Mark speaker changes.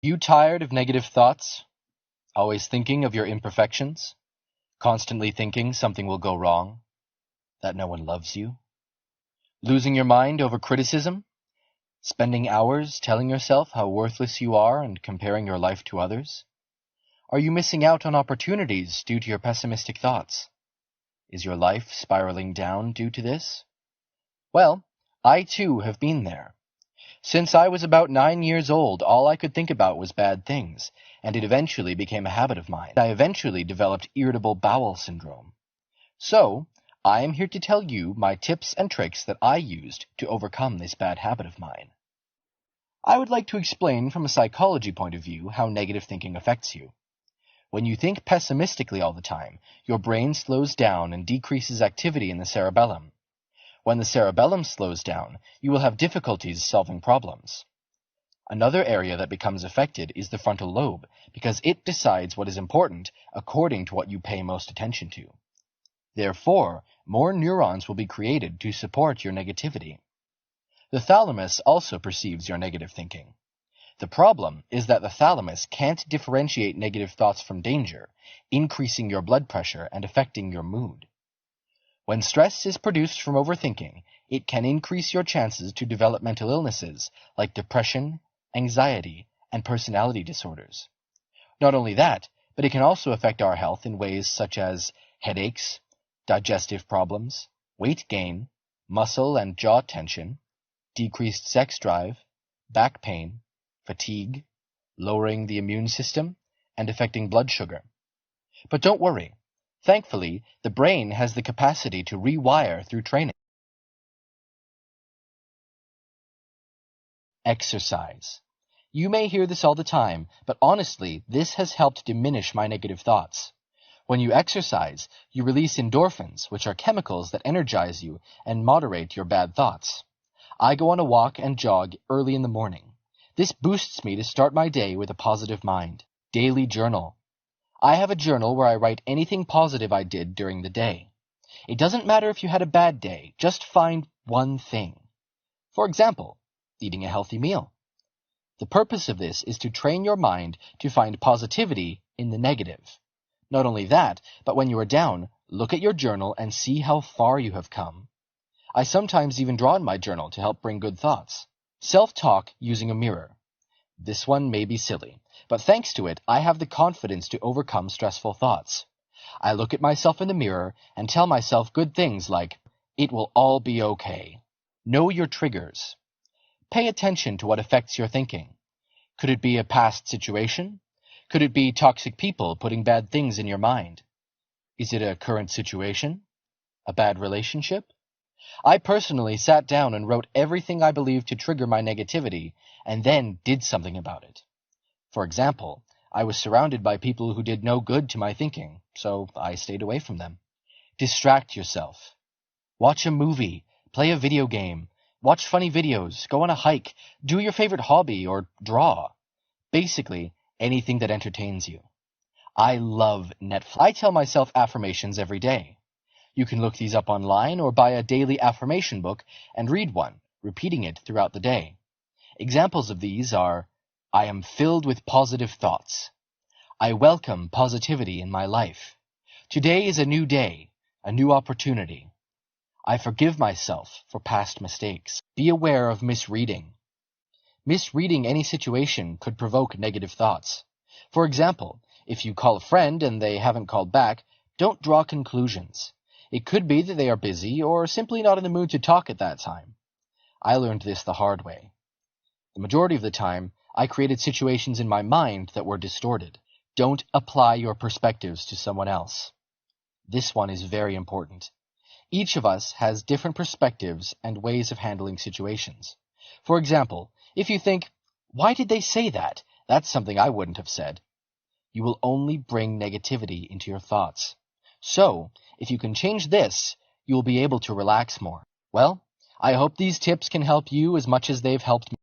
Speaker 1: You tired of negative thoughts? Always thinking of your imperfections? Constantly thinking something will go wrong? That no one loves you? Losing your mind over criticism? Spending hours telling yourself how worthless you are and comparing your life to others? Are you missing out on opportunities due to your pessimistic thoughts? Is your life spiraling down due to this? Well, I too have been there. Since I was about 9 years old, all I could think about was bad things, and it eventually became a habit of mine. I eventually developed irritable bowel syndrome. So, I am here to tell you my tips and tricks that I used to overcome this bad habit of mine. I would like to explain from a psychology point of view how negative thinking affects you. When you think pessimistically all the time, your brain slows down and decreases activity in the cerebellum. When the cerebellum slows down, you will have difficulties solving problems. Another area that becomes affected is the frontal lobe, because it decides what is important according to what you pay most attention to. Therefore, more neurons will be created to support your negativity. The thalamus also perceives your negative thinking. The problem is that the thalamus can't differentiate negative thoughts from danger, increasing your blood pressure and affecting your mood. When stress is produced from overthinking, it can increase your chances to develop mental illnesses like depression, anxiety, and personality disorders. Not only that, but it can also affect our health in ways such as headaches, digestive problems, weight gain, muscle and jaw tension, decreased sex drive, back pain, fatigue, lowering the immune system, and affecting blood sugar. But don't worry. Thankfully, the brain has the capacity to rewire through training. Exercise. You may hear this all the time, but honestly, this has helped diminish my negative thoughts. When you exercise, you release endorphins, which are chemicals that energize you and moderate your bad thoughts. I go on a walk and jog early in the morning. This boosts me to start my day with a positive mind. Daily journal. I have a journal where I write anything positive I did during the day. It doesn't matter if you had a bad day, just find one thing. For example, eating a healthy meal. The purpose of this is to train your mind to find positivity in the negative. Not only that, but when you are down, look at your journal and see how far you have come. I sometimes even draw in my journal to help bring good thoughts. Self-talk using a mirror. This one may be silly, but thanks to it, I have the confidence to overcome stressful thoughts. I look at myself in the mirror and tell myself good things like, "It will all be okay." Know your triggers. Pay attention to what affects your thinking. Could it be a past situation? Could it be toxic people putting bad things in your mind? Is it a current situation? A bad relationship? I personally sat down and wrote everything I believed to trigger my negativity, and then did something about it. For example, I was surrounded by people who did no good to my thinking, so I stayed away from them. Distract yourself. Watch a movie, play a video game, watch funny videos, go on a hike, do your favorite hobby, or draw. Basically, anything that entertains you. I love Netflix. I tell myself affirmations every day. You can look these up online or buy a daily affirmation book and read one, repeating it throughout the day. Examples of these are, I am filled with positive thoughts. I welcome positivity in my life. Today is a new day, a new opportunity. I forgive myself for past mistakes. Be aware of misreading. Misreading any situation could provoke negative thoughts. For example, if you call a friend and they haven't called back, don't draw conclusions. It could be that they are busy or simply not in the mood to talk at that time. I learned this the hard way. The majority of the time, I created situations in my mind that were distorted. Don't apply your perspectives to someone else. This one is very important. Each of us has different perspectives and ways of handling situations. For example, if you think, why did they say that? That's something I wouldn't have said. You will only bring negativity into your thoughts. So, if you can change this, you will be able to relax more. Well, I hope these tips can help you as much as they've helped me.